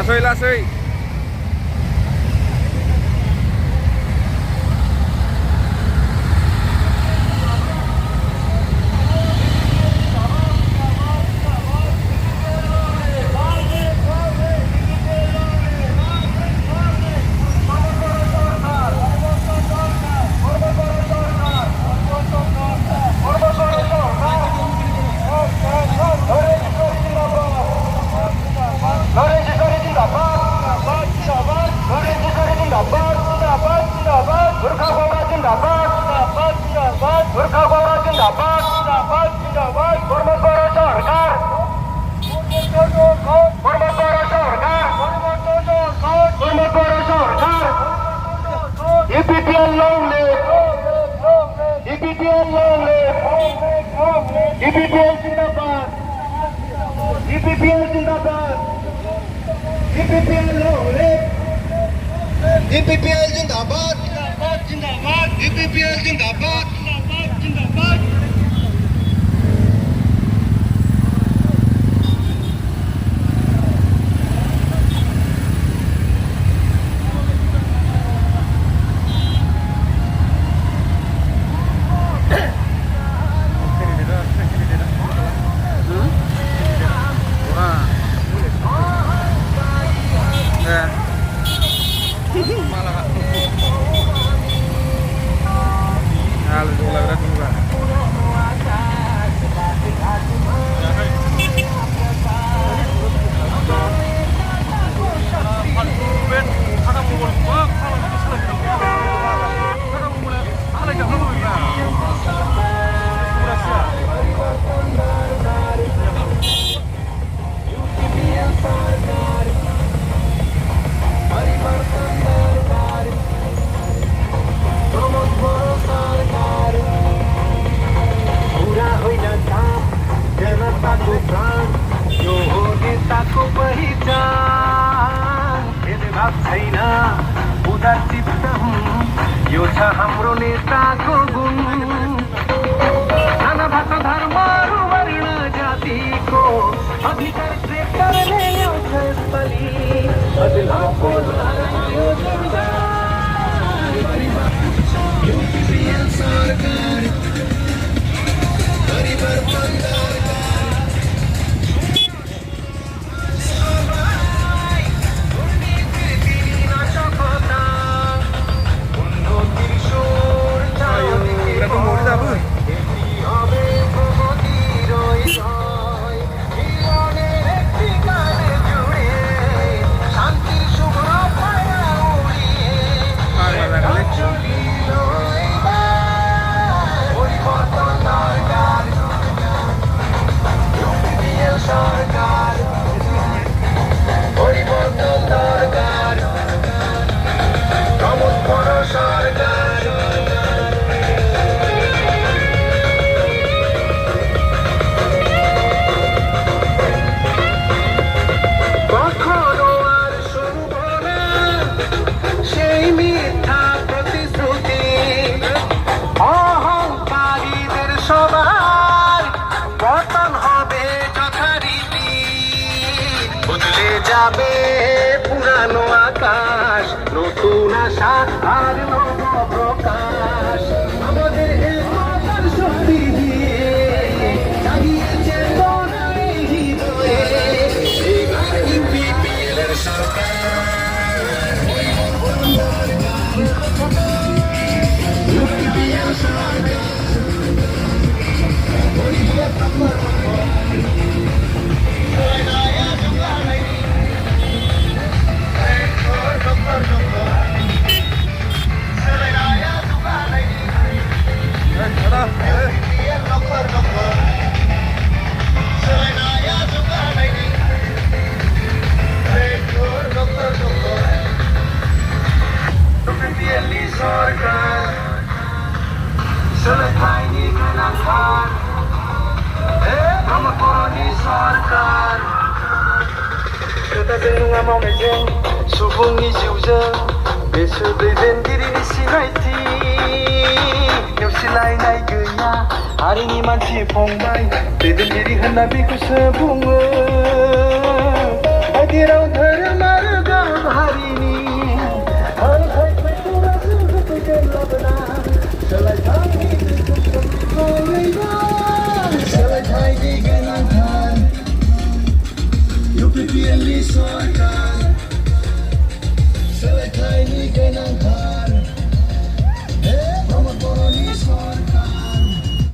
लासै लासै EPPL long live! EPPL long live! EPPL Zindabad! EPPL Zindabad! EPPL long live! EPPL Zindabad! EPPL Zindabad! यो छ हाम्रो नेताको गुण नाना भाषा धर्म वर्ण जातिको अधिकार ट्रेक्टरले ल्याउँछ यसपालि बदलावको यो सरकार परिवर्तन যাবে পুরানো আকাশ নতুন আশা আর নব প্রকাশ আমাদের একতার শক্তি দিয়ে জাগিয়েছে তরুণী হৃদয়ে এবার ইউপিপিএল এর সরকার ইউপিপিএল সরকার सुबुंनि जिउजों बेसो दैदेनगिरिनि सिनायथि नेवसिलायनाय गैया हारिनि मानसि फंबाय दैदेनगिरि होनना बेखौसो बुङो बायदि राव धोरोमा UPPL ni সরকার Selekay ni kenangkar Promotor ni সরকার